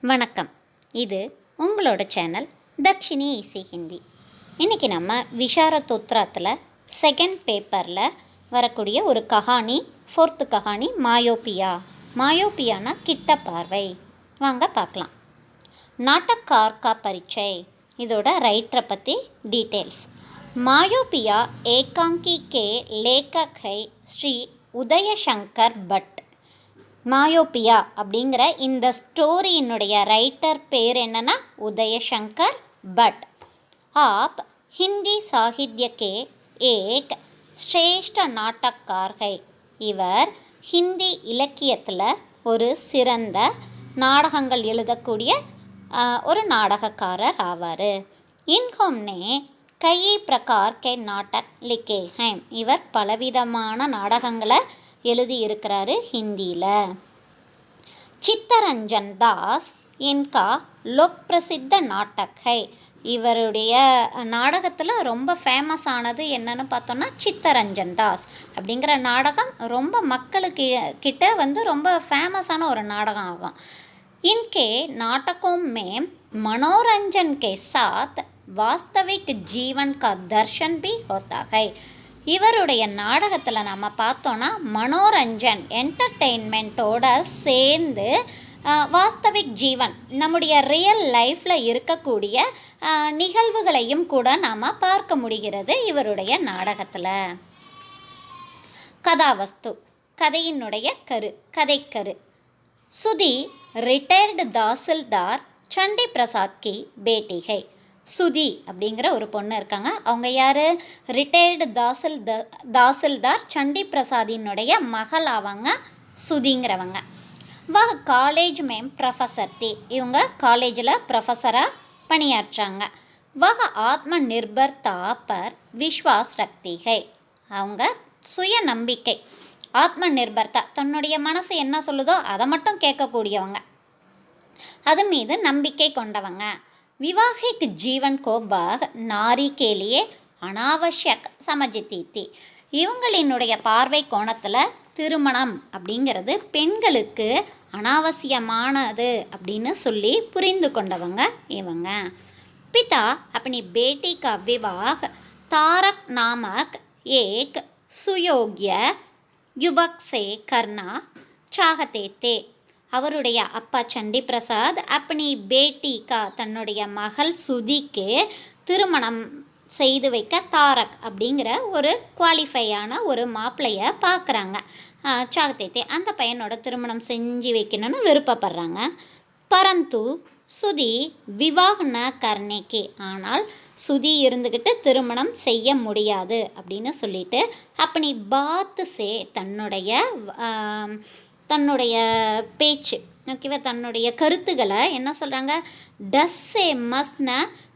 வணக்கம். இது உங்களோட சேனல் தக்ஷினி இசி ஹிந்தி. இன்றைக்கி நம்ம விஷாரதோத்ராத்தில் செகண்ட் பேப்பரில் வரக்கூடிய ஒரு கஹானி, ஃபோர்த்து கஹானி மாயோபியா. மாயோபியானா கிட்ட பார்வை. வாங்க பார்க்கலாம். நாட்டக்கார் கா பரிச்சை, இதோட ரைட்டரை பற்றி டீட்டெயில்ஸ். மாயோபியா ஏகாங்கி கே லேखक है ஸ்ரீ உதயசங்கர் பட். மாயோபியா அப்படிங்கிற இந்த ஸ்டோரியினுடைய ரைட்டர் பேர் என்னன்னா உதயசங்கர் பட். आप हिंदी साहित्य के एक श्रेष्ठ नाटककार है. இவர் ஹிந்தி இலக்கியத்தில் ஒரு சிறந்த நாடகங்கள் எழுதக்கூடிய ஒரு நாடகக்காரர் ஆவார். இன்ஹோம்னே கई प्रकार के नाटक लिखे हैं. இவர் பலவிதமான நாடகங்களை எழுதியிருக்கிறாரு ஹிந்தியில். சித்தரஞ்சன் தாஸ் இன்கா லோக் பிரசித்த நாட்டக் ஹை. இவருடைய நாடகத்தில் ரொம்ப ஃபேமஸ் ஆனது என்னன்னு பார்த்தோன்னா சித்தரஞ்சன் தாஸ் அப்படிங்கிற நாடகம் ரொம்ப மக்களுக்கு கிட்ட ரொம்ப ஃபேமஸான ஒரு நாடகம் ஆகும். இன்கே நாடகம் में मनोरंजन के साथ वास्तविक जीवन का दर्शन भी होता है. இவருடைய நாடகத்தில் நம்ம பார்த்தோன்னா மனோரஞ்சன் என்டர்டெயின்மெண்ட்டோட சேர்ந்து வாஸ்தவிக் ஜீவன் நம்முடைய ரியல் லைஃப்பில் இருக்கக்கூடிய நிகழ்வுகளையும் கூட நாம் பார்க்க முடிகிறது இவருடைய நாடகத்தில். கதாவஸ்து, கதையினுடைய கதைக்கரு. சுதி ரிட்டையர்டு தாசில்தார் சண்டி பிரசாத் கி பேட்டிகை. சுதி அப்படிங்கிற ஒரு பொண்ணு இருக்காங்க. அவங்க யார்? ரிட்டையர்டு தாசில்தார் சண்டி பிரசாதினுடைய மகள் ஆவாங்க சுதிங்கிறவங்க. வஹ் காலேஜ் மேம் ப்ரொஃபஸர் தி. இவங்க காலேஜில் ப்ரொஃபஸராக பணியாற்றாங்க. வஹ் ஆத்ம நிர்பர்தா பர் விஸ்வாஸ் ரக்தி ஹை. அவங்க சுய நம்பிக்கை, ஆத்ம நிர்பர்தா, தன்னுடைய மனசு என்ன சொல்லுதோ அதை மட்டும் கேட்கக்கூடியவங்க, அது மீது நம்பிக்கை கொண்டவங்க. विवाहिक जीवन को वह नारी के लिए अनावश्यक समझती थी. இவங்களினுடைய பார்வை கோணத்தில் திருமணம் அப்படிங்கிறது பெண்களுக்கு அனாவசியமானது அப்படின்னு சொல்லி புரிந்து கொண்டவங்க இவங்க. पिता अपनी बेटी का विवाह तारक नामक एक सुयोग्य युवक से करना चाहते थे. அவருடைய அப்பா சண்டி பிரசாத் அப்பனி பேட்டிக்கா, தன்னுடைய மகள் சுதிக்கு திருமணம் செய்து வைக்க தாரக் அப்படிங்கிற ஒரு குவாலிஃபையான ஒரு மாப்பிள்ளையை பார்க்குறாங்க. சாகத்தேத்தே, அந்த பையனோட திருமணம் செஞ்சு வைக்கணும்னு விருப்பப்படுறாங்க. பரந்து சுதி விவாஹ்ன கர்னேக்கே, ஆனால் சுதி இருந்துக்கிட்டு திருமணம் செய்ய முடியாது அப்படின்னு சொல்லிட்டு அப்பனி பாத்து சே, தன்னுடைய பேச்சு, ஓகேவா, தன்னுடைய கருத்துக்களை என்ன சொல்கிறாங்க, டஸ்ஸே மஸ்ன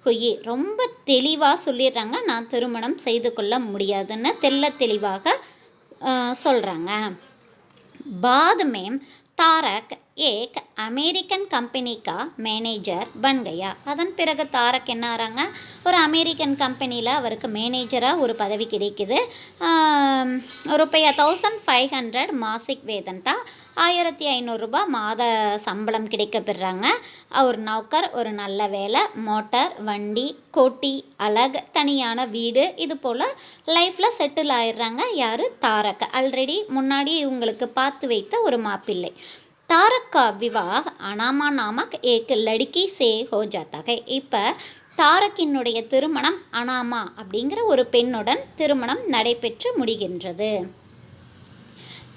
ஹுயி, ரொம்ப தெளிவாக சொல்லிடுறாங்க, நான் திருமணம் செய்து கொள்ள முடியாதுன்னு தெளிவாக சொல்கிறாங்க. பாத் மேம் தாரக் ஏக் அமெரிக்கன் கம்பெனிக்கா மேனேஜர் பன் கயா. அதன் பிறகு தாரக் என்ன ஆகிறாங்க, ஒரு அமெரிக்கன் கம்பெனியில் அவருக்கு மேனேஜராக ஒரு பதவி கிடைக்குது. ரூபாய் 1500 மாசிக் வேதன் தான், 1500 ரூபாய் மாத சம்பளம் கிடைக்கப்பெறாங்க. அவர் நௌக்கர், ஒரு நல்ல வேலை, மோட்டார், வண்டி, கோட்டி, அழகு, தனியான வீடு, இது போல் லைஃப்பில் செட்டில் ஆயிடுறாங்க. யார்? தாரக். ஆல்ரெடி முன்னாடி இவங்களுக்கு பார்த்து வைத்த ஒரு மாப்பிள்ளை. तारक का विवाह अनामा नामक एक लड़की से हो जाता है. இப்போ தாரக்கினுடைய திருமணம் அனாமா அப்படிங்கிற ஒரு பெண்ணுடன் திருமணம் நடைபெற்று முடிகின்றது.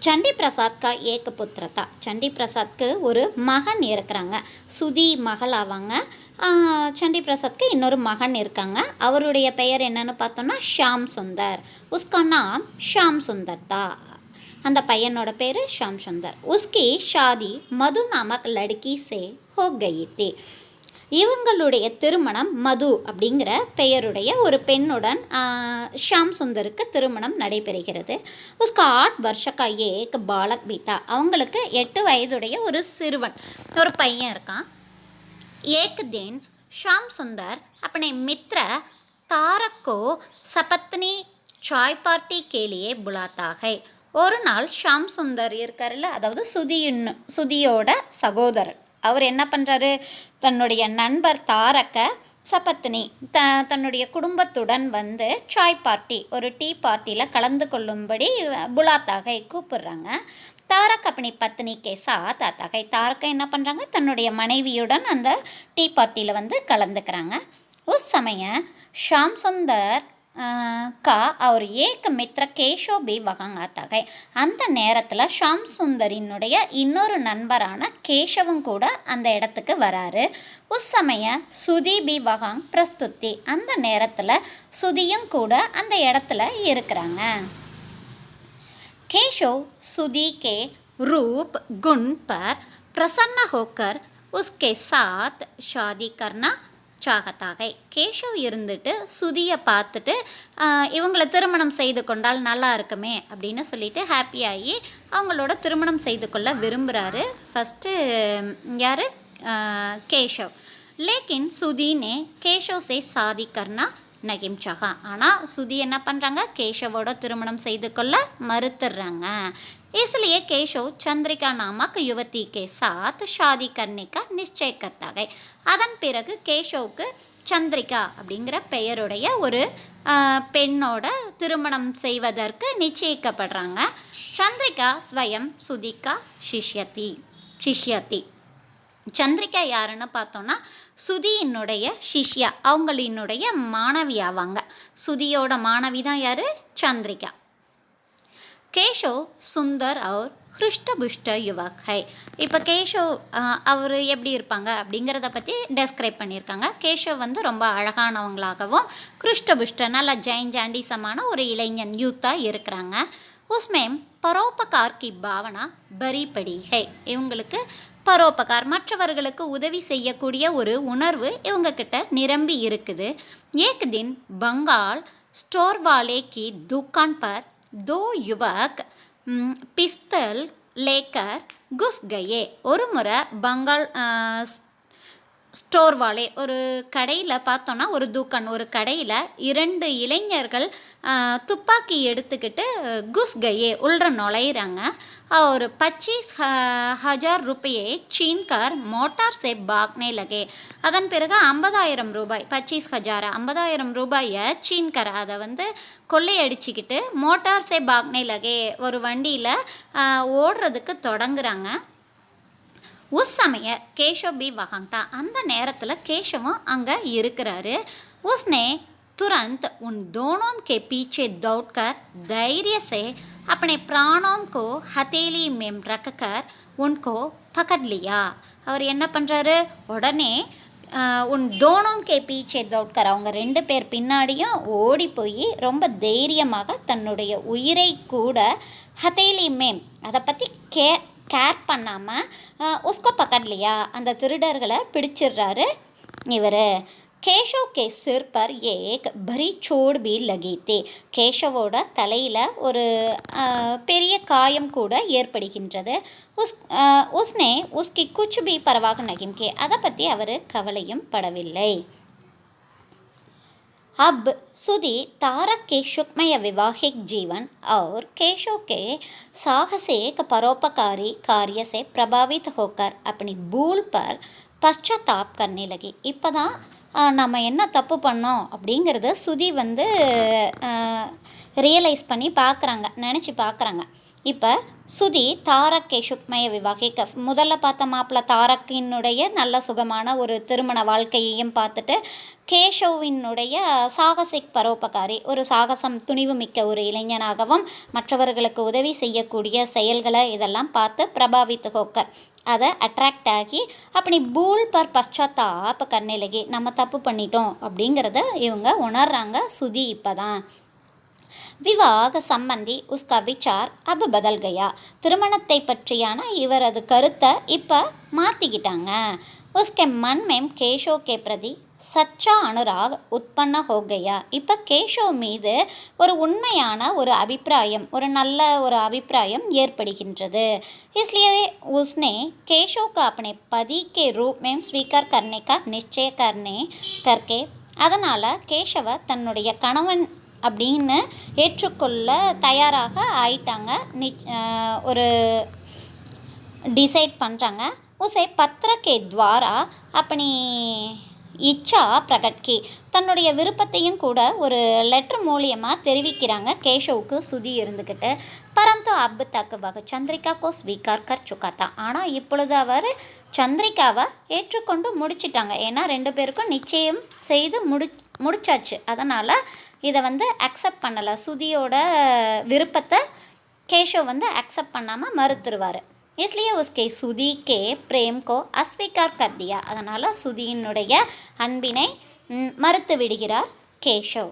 சண்டி பிரசாத் கா ஏக புத்திரதா. சண்டி பிரசாத்க்கு ஒரு மகன் இருக்கிறாங்க. சுதி மகள் ஆவாங்க. சண்டி பிரசாத்க்கு இன்னொரு மகன் இருக்காங்க. அவருடைய பெயர் என்னன்னு பார்த்தோன்னா ஷாம் சுந்தர். உஸ்கா நாம் ஷாம் சுந்தர் தா. அந்த பையனோட பேர் ஷாம் சுந்தர். உஸ்கி ஷாதி மது நாமக் லடுக்கி சே ஹோ கயி தே. இவங்களுடைய திருமணம் மது அப்படிங்கிற பெயருடைய ஒரு பெண்ணுடன் ஷாம் சுந்தருக்கு திருமணம் நடைபெறுகிறது. உஸ்கா 8 வருஷக்கா ஏக் பாலக் பீதா. அவங்களுக்கு 8 வயதுடைய ஒரு சிறுவன், ஒரு பையன் இருக்கான். ஏக் தின் ஷாம் சுந்தர் अपने मित्र तारक को सपत्नी चाय पार्टी के लिए बुलाता है. ஒரு நாள் ஷாம் சுந்தர் இருக்கார்ல, அதாவது சுதியோட சகோதரர் அவர் என்ன பண்ணுறாரு, தன்னுடைய நண்பர் தாரக்க சபத்னி தன்னுடைய குடும்பத்துடன் வந்து சாய் பார்ட்டி, ஒரு டீ பார்ட்டியில் கலந்து கொள்ளும்படி புலாத்தாகை கூப்பிடுறாங்க. தாரக் अपनी पत्नी के साथ आता है. தாரக் என்ன பண்ணுறாங்க, தன்னுடைய மனைவியுடன் அந்த டீ பார்ட்டியில் வந்து கலந்துக்கிறாங்க. உஸ் சமய ஷாம் சுந்தர் கா அவர் ஏக மித்ர கேஷவ் பி வகாங் ஆத்தா है. அந்த நேரத்தில் ஷாம் சுந்தரினுடைய இன்னொரு நண்பரான கேஷவும் கூட அந்த இடத்துக்கு வராரு. உஸ் சமய சுதி பி வகாங் பிரஸ்துத்தி, அந்த நேரத்தில் சுதியும் கூட அந்த இடத்துல இருக்கிறாங்க. केशव सुधी के रूप गुण पर प्रसन्न होकर उसके साथ शादी करना चाहता है. கேஷவ் இருந்துட்டு சுதியை பார்த்துட்டு இவங்களை திருமணம் செய்து கொண்டால் நல்லா இருக்குமே அப்படின்னு சொல்லிட்டு ஹாப்பியாகி அவங்களோட திருமணம் செய்து கொள்ள விரும்புகிறாரு. ஃபஸ்ட்டு யார், கேஷவ். லேக்கின் சுதி நே கேஷவ் சே சாதி கர்னா நகிம் சஹா. ஆனால் சுதி என்ன பண்ணுறாங்க, கேஷவோட திருமணம் செய்து கொள்ள மறுத்துடுறாங்க. इसलिए केशव चंद्रिका नामक युवती के साथ शादी करने का निश्चय करता है. அதன் பிறகு கேஷவுக்கு சந்திரிகா அப்படிங்கிற பெயருடைய ஒரு பெண்ணோட திருமணம் செய்வதற்கு நிச்சயிக்கப்படுறாங்க. சந்திரிகா ஸ்வயம் சுதிகா சிஷ்யதி. சந்திரிகா யாருன்னு பார்த்தோன்னா சுதியினுடைய சிஷ்யா, அவங்களினுடைய மாணவி ஆவாங்க. சுதியோட மாணவி தான் யார், சந்திரிகா. கேஷவ் சுந்தர் அவர் ஹிருஷ்டபுஷ்ட யுவக் ஹை. இப்போ கேஷவ் அவர் எப்படி இருப்பாங்க அப்படிங்கிறத பற்றி டெஸ்கிரைப் பண்ணியிருக்காங்க. கேஷவ் வந்து ரொம்ப அழகானவங்களாகவும் ஹிருஷ்டபுஷ்ட நல்ல ஜாண்டிசமான ஒரு இளைஞன் யூத்தாக இருக்கிறாங்க. உஸ்மேம் பரோபகார் கி பாவனா பரி படி ஹை. இவங்களுக்கு பரோபகார், மற்றவர்களுக்கு உதவி செய்யக்கூடிய ஒரு உணர்வு இவங்கக்கிட்ட நிரம்பி இருக்குது. ஏக் தின் பங்கால் ஸ்டோர் வாலே கி துக்கான் பர் दो युवक पिस्तल लेकर घुस गए. ஒரு முறை பங்கால் ஸ்டோர் வாலே ஒரு கடையில் பார்த்தோன்னா, ஒரு தூக்கன் ஒரு கடையில் 2 இளைஞர்கள் துப்பாக்கி எடுத்துக்கிட்டு குஸ் கயே உள்ள நுழையிறாங்க. और 25,000 रुपये छीन कर मोटार से भागने लगे. அதன் பிறகு 50,000 ரூபாய் 25,000 50,000 ரூபாயை சீன்கர் அதை வந்து கொள்ளையடிச்சிக்கிட்டு மோட்டார் சே பாக்னே லகே ஒரு வண்டியில் ஓடுறதுக்கு தொடங்குறாங்க. உஸ் சமய கேஷவ் பி வகாங்தா, அந்த நேரத்தில் கேஷவும் அங்கே இருக்கிறாரு. உஸ்னே तुरंत उन दोनों के पीछे दौड़कर धैर्य से अपने प्राणों को हथेली में रखकर उनको पकड़ लिया. அவர் என்ன பண்ணுறாரு, உடனே உன் தோனோம் கே பீச்சே தௌட்கர், அவங்க 2 பேர் பின்னாடியும் ஓடி போய் ரொம்ப தைரியமாக தன்னுடைய உயிரை கூட ஹதேலி மேம் அதை பற்றி கேர் பண்ணாமல் உஸ்கோ பக்கட்லையா அந்த திருடர்களை பிடிச்சிடுறாரு இவர். கேஷவ் கே சிர் பர் ஏக் பரி சோட் பி லகி தே. கேஷவோட தலையில் ஒரு பெரிய காயம் கூட ஏற்படுகின்றது. உஸ்னே உஸ்கி குச் பி பரவாக நகிம் கே, அதை பற்றி அவர் கவலையும் படவில்லை. अब सुधी तारक के सुखमय वैवाहिक जीवन और केशव के साहसिक परोपकारी कार्य से प्रभावित होकर अपनी भूल पर पश्चाताप करने लगी. இப்போ தான் நம்ம என்ன தப்பு பண்ணோம் அப்படிங்கிறத சுதி வந்து ரியலைஸ் பண்ணி பார்க்குறாங்க, நினச்சி பார்க்குறாங்க. இப்போ சுதி தாரக் கே சுக்மய விவாகிக்க, முதல்ல பார்த்த மாப்பிள்ளை தாரக்கினுடைய நல்ல சுகமான ஒரு திருமண வாழ்க்கையையும் பார்த்துட்டு கேஷவினுடைய சாகசிக் பரோபகாரி, ஒரு சாகசம் துணிவு மிக்க ஒரு இளைஞனாகவும் மற்றவர்களுக்கு உதவி செய்யக்கூடிய செயல்களை இதெல்லாம் பார்த்து பிரபாவித்து ஹோக்கர் அதை அட்ராக்ட் ஆகி அப்படி பூல் பர் பశ్చాத்தாப் கர்னே லகி, நம்ம தப்பு பண்ணிட்டோம் அப்படிங்கிறத இவங்க உணர்றாங்க சுதி. இப்போ தான் விவாக சம்பந்தி உஸ்கா விசார் அப் பதல் கயா, திருமணத்தை பற்றியான இவரது கருத்தை இப்போ மாற்றிக்கிட்டாங்க. உஸ்கே மன் மேம் கேஷவ் கே பிரதி சச்சா அனுராக் உற்பன்ன ஹோ கயா. இப்போ கேஷவ் மீது ஒரு உண்மையான ஒரு அபிப்பிராயம், ஒரு நல்ல ஒரு அபிப்பிராயம் ஏற்படுகின்றது. इसलिए उसने केशव को अपने पति के रूप में स्वीकार करने का निश्चय करके, அதனால் கேஷவை தன்னுடைய கணவன் அப்படின்னு ஏற்றுக்கொள்ள தயாராக ஆயிட்டாங்க, ஒரு டிசைட் பண்ணுறாங்க. उसे पत्र के द्वारा अपनी இச்சா பிரகட் தன்னுடைய விருப்பத்தையும் கூட ஒரு லெட்டர் மூலியமாக தெரிவிக்கிறாங்க கேஷவுக்கு சுதி இருந்துக்கிட்டு. பரந்து அப் தக் வக சந்திரிகா கோ ஸ்வீகார் கர் சுக்காத்தா. ஆனால் இப்பொழுது அவர் சந்திரிகாவை ஏற்றுக்கொண்டு முடிச்சிட்டாங்க. ஏன்னா 2 பேருக்கும் நிச்சயம் செய்து முடிச்சாச்சு. அதனால் இதை அக்செப்ட் பண்ணலை. சுதியோட விருப்பத்தை கேஷவ் அக்செப்ட் பண்ணாமல் மறுத்துருவார். इसलिए उसके சுதி கே பிரேம் கோ அஸ்வீகார் கர் தியா. அதனால் சுதியினுடைய அன்பினை மறுத்து விடுகிறார் கேஷவ்.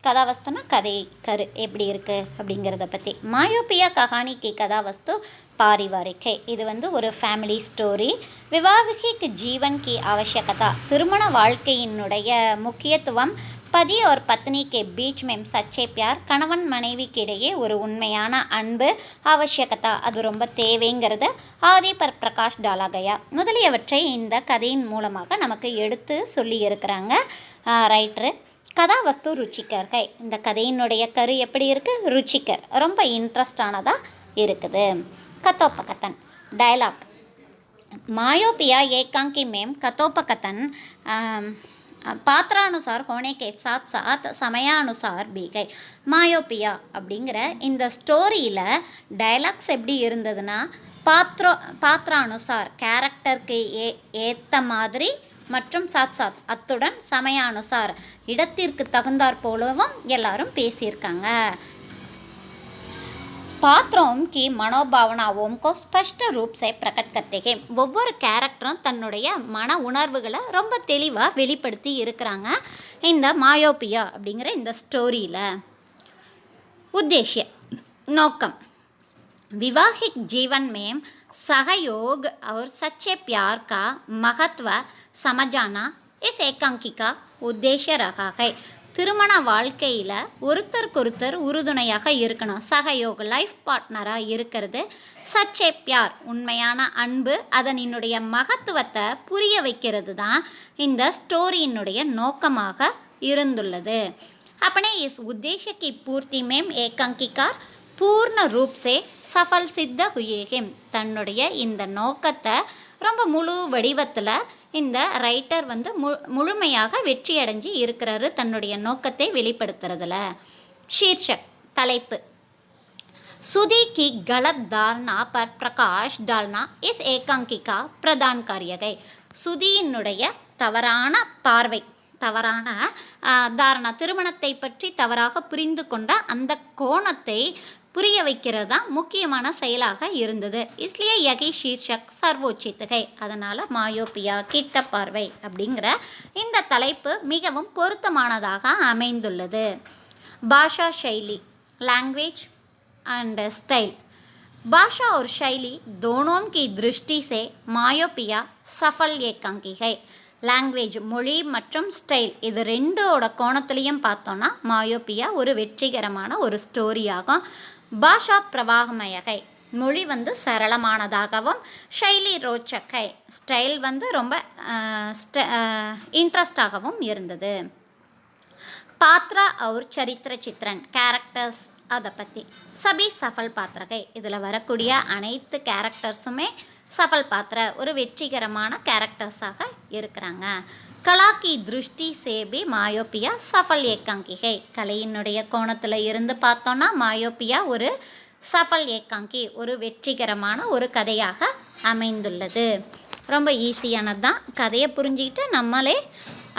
கதாவஸ்துனா கதை கரு எப்படி இருக்குது அப்படிங்கிறத பற்றி. மாயோபியா கஹானிக்கு கதாவஸ்து பாரிவாரிக் है. இது ஒரு ஃபேமிலி ஸ்டோரி. விவாகிக் ஜீவன் கி அவசியகதா. திருமண வாழ்க்கையினுடைய முக்கியத்துவம். पति और पत्नी के बीच में सच्चे प्यार. கணவன் மனைவிக்கிடையே ஒரு உண்மையான அன்பு அவசியகதா அது ரொம்ப தேவைங்கிறது ஆதி பர் பிரகாஷ் டாலா கயா முதலியவற்றை இந்த கதையின் மூலமாக நமக்கு எடுத்து சொல்லி இருக்கிறாங்க ரைட்ரு. கதாவஸ்து ருச்சிகர் கை. இந்த கதையினுடைய கரு எப்படி இருக்குது? ருச்சிகர், ரொம்ப இன்ட்ரெஸ்டானதாக இருக்குது. கத்தோப்பகத்தன் டயலாக். மாயோபியா ஏகாங்கி மேம் கத்தோப்பகத்தன் பாத்திரானுசார் होने के साथ साथ समयानुसार भी गए. மாயோபியா அப்படிங்கிற இந்த ஸ்டோரியில் டைலாக்ஸ் எப்படி இருந்ததுன்னா பாத்திரானுசார் கேரக்டருக்கு ஏற்ற மாதிரி மற்றும் சாத் அத்துடன் சமயானுசார் இடத்திற்கு தகுந்தாற் போலவும் எல்லாரும் பேசியிருக்காங்க. பாத்திரம் கி மனோபாவனாவும் கோ ஸ்பஷ்ட ரூப் சே பிரகட் கர்த்தே ஹே. ஒவ்வொரு கேரக்டரும் தன்னுடைய மன உணர்வுகளை ரொம்ப தெளிவாக வெளிப்படுத்தி இருக்கிறாங்க இந்த மாயோபியா அப்படிங்கிற இந்த ஸ்டோரியில். உத்தேஷ்ய நோக்கம். विवाहिक जीवन में सहयोग और सच्चे प्यार का महत्व समझाना इस एकांकी का उद्देश्य रहा है. திருமண வாழ்க்கையில் ஒருத்தருக்கொருத்தர் உறுதுணையாக இருக்கணும். சகயோக் லைஃப் பார்ட்னராக இருக்கிறது. சச்சே பியார் உண்மையான அன்பு அதனினுடைய மகத்துவத்தை புரிய வைக்கிறது தான் இந்த ஸ்டோரியினுடைய நோக்கமாக இருந்துள்ளது. अपने इस उद्देश्य की पूर्ति में एकांकीकार पूर्ण रूप से सफल सिद्ध हुए हैं. தன்னுடைய இந்த நோக்கத்தை ரொம்ப முழு வடிவத்தில் இந்த ரைட்டர் முழுமையாக வெற்றி அடைஞ்சு இருக்கிறாரு தன்னுடைய நோக்கத்தை வெளிப்படுத்துறதுல. ஷீர்ஷக் தலைப்பு. சுதி கி கலத் தாரணா பர் பிரகாஷ் டால்னா இஸ் ஏகாங்கி கா பிரதான் காரியகை. சுதியினுடைய தவறான பார்வை, தவறான தாரணா, திருமணத்தை பற்றி தவறாக புரிந்து கொண்ட அந்த கோணத்தை புரிய வைக்கிறது தான் முக்கியமான செயலாக இருந்தது. இஸ்லியே யகி ஷீர்ஷக் சர்வோச்சித்துகை. அதனால் மாயோபியா கிட்ட பார்வை அப்படிங்கிற இந்த தலைப்பு மிகவும் பொருத்தமானதாக அமைந்துள்ளது. பாஷா शैली लैंग्वेज एंड स्टाइल. भाषा और शैली दोनों की दृष्टि से मायोपिया सफल एकांकी है. லாங்குவேஜ் மொழி மற்றும் ஸ்டைல் இது ரெண்டோட கோணத்துலேயும் பார்த்தோன்னா மாயோபியா ஒரு வெற்றிகரமான ஒரு ஸ்டோரியாகும். பாஷா பிரவாகமயகை மொழி சரளமானதாகவும், ஷைலி ரோச்சக்கை ஸ்டைல் ரொம்ப இன்ட்ரெஸ்டாகவும் இருந்தது. பாத்ரா और சரித்திர சித்திரன் கேரக்டர்ஸ் அதை பற்றி. சபி சஃபல் பாத்திரகை இதில் வரக்கூடிய அனைத்து கேரக்டர்ஸுமே சஃபல் பாத்திர ஒரு வெற்றிகரமான கேரக்டர்ஸாக இருக்கிறாங்க. கலாக்கி திருஷ்டி சேபி மாயோபியா சஃபல் ஏகாங்கிகை. கலையினுடைய கோணத்தில் இருந்து பார்த்தோன்னா மாயோபியா ஒரு சஃபல் ஏகாங்கி ஒரு வெற்றிகரமான ஒரு கதையாக அமைந்துள்ளது. ரொம்ப ஈஸியானது தான். கதையை புரிஞ்சுக்கிட்டு நம்மளே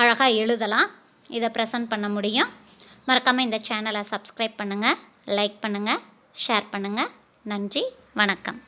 அழகாக எழுதலாம், இதை ப்ரெசன்ட் பண்ண முடியும். மறக்காமல் இந்த சேனலை சப்ஸ்கிரைப் பண்ணுங்கள், லைக் பண்ணுங்கள், ஷேர் பண்ணுங்கள். நன்றி, வணக்கம்.